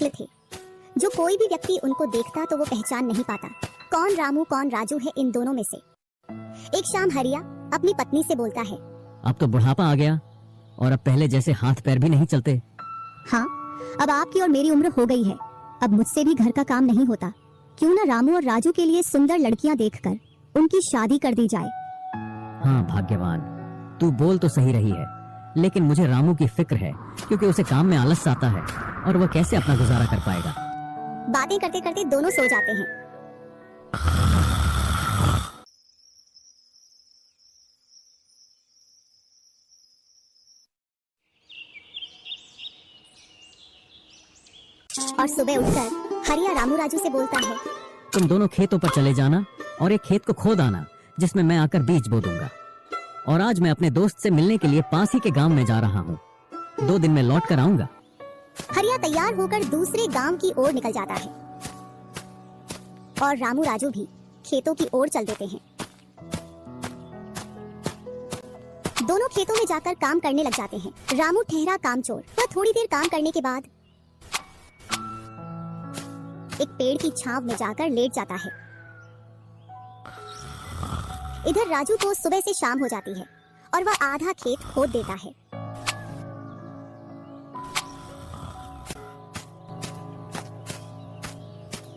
अनोखे थे, जो कोई भी व्यक्ति उनको देखता तो वो पहचान नहीं पाता कौन रामू कौन राजू है इन दोनों में से। एक शाम हरिया अपनी पत्नी से बोलता है, अब तो बुढ़ापा आ गया और अब पहले जैसे हाथ पैर भी नहीं चलते। हाँ, अब आपकी और मेरी उम्र हो गई है, अब मुझसे भी घर का काम नहीं होता। क्यों ना रामू और राजू के लिए सुंदर लड़कियां देखकर उनकी शादी कर दी जाए। हाँ भाग्यवान, तू बोल तो सही रही है, लेकिन मुझे रामू की फिक्र है क्योंकि उसे काम में आलस आता है और वह कैसे अपना गुजारा कर पाएगा। बातें करते करते दोनों सो जाते हैं। और सुबह उठकर हरिया रामू राजू से बोलता है, तुम दोनों खेतों पर चले जाना और एक खेत को खोद आना जिसमें मैं आकर बीज बो दूंगा। और आज मैं अपने दोस्त से मिलने के लिए पास ही के गांव में जा रहा हूँ, 2 दिन में लौट कर आऊंगा। हरिया तैयार होकर दूसरे गांव की ओर निकल जाता है और रामू राजू भी खेतों की ओर चल देते हैं। दोनों खेतों में जाकर काम करने लग जाते हैं। रामू ठहरा कामचोर, वह थोड़ी देर काम करने के बाद एक पेड़ की छांव में जाकर लेट जाता है। इधर राजू को सुबह से शाम हो जाती है और वह आधा खेत खोद देता है।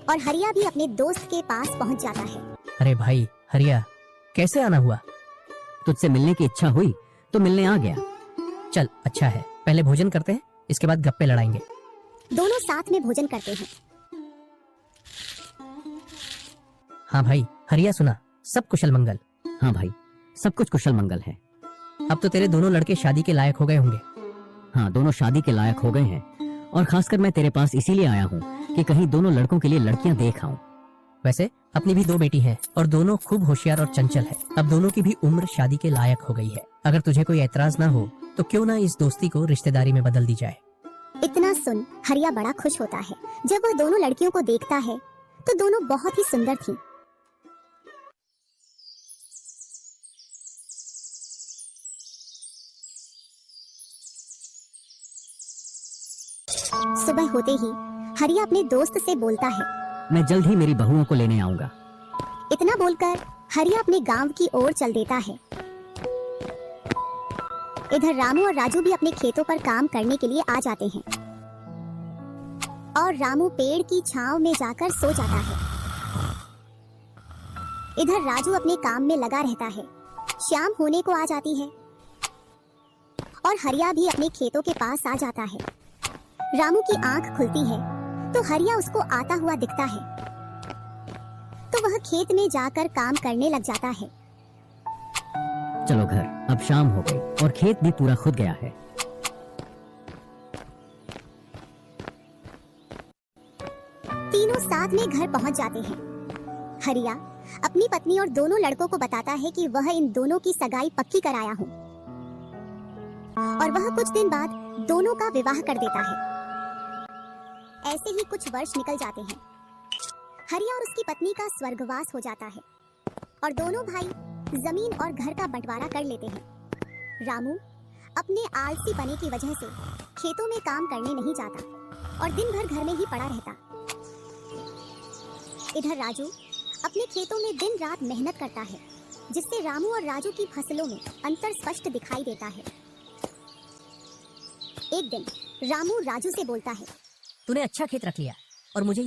और हरिया भी अपने दोस्त के पास पहुंच जाता है। अरे भाई हरिया, कैसे आना हुआ? तुझसे मिलने की इच्छा हुई तो मिलने आ गया। चल अच्छा है, पहले भोजन करते हैं, इसके बाद गप्पे लड़ाएंगे। दोनों साथ में भोजन करते हैं। हाँ भाई हरिया, सुना सब कुशल मंगल? हाँ भाई, सब कुछ कुशल मंगल है। अब तो तेरे दोनों लड़के शादी के लायक हो गए होंगे। हाँ, दोनों शादी के लायक हो गए हैं और खासकर मैं तेरे पास इसीलिए आया हूँ कि कहीं दोनों लड़कों के लिए लड़कियां देख आऊं। वैसे अपनी भी 2 बेटी हैं और दोनों खूब होशियार और चंचल है। अब दोनों की भी उम्र शादी के लायक हो गई है। अगर तुझे कोई ऐतराज ना हो तो क्यों ना इस दोस्ती को रिश्तेदारी में बदल दी जाए। इतना सुन हरिया बड़ा खुश होता है। जब वह दोनों लड़कियों को देखता है तो दोनों बहुत ही सुंदर थीं। सुबह होते ही हरिया अपने दोस्त से बोलता है, मैं जल्द ही मेरी बहुओं को लेने आऊंगा। इतना बोलकर हरिया अपने गांव की ओर चल देता है। इधर रामू और राजू भी अपने खेतों पर काम करने के लिए आ जाते हैं और रामू पेड़ की छांव में जाकर सो जाता है। इधर राजू अपने काम में लगा रहता है। शाम होने को आ जाती है और हरिया भी अपने खेतों के पास आ जाता है। रामू की आंख खुलती है तो हरिया उसको आता हुआ दिखता है, तो वह खेत में जाकर काम करने लग जाता है। चलो घर, अब शाम हो गई और खेत भी पूरा खुद गया है। तीनों साथ में घर पहुंच जाते हैं। हरिया अपनी पत्नी और दोनों लड़कों को बताता है कि वह इन दोनों की सगाई पक्की कराया हूं और वह कुछ दिन बाद दोनों का विवाह कर देता है। ऐसे ही कुछ वर्ष निकल जाते हैं। हरिया और उसकी पत्नी का स्वर्गवास हो जाता है और दोनों भाई जमीन और घर का बंटवारा कर लेते हैं। रामू अपने आलसी पने की वजह से खेतों में काम करने नहीं जाता और दिन भर घर में ही पड़ा रहता। इधर राजू अपने खेतों में दिन रात मेहनत करता है, जिससे रामू और राजू की फसलों में अंतर स्पष्ट दिखाई देता है। एक दिन रामू राजू से बोलता है, तूने अच्छा खेत रख लिया और मुझे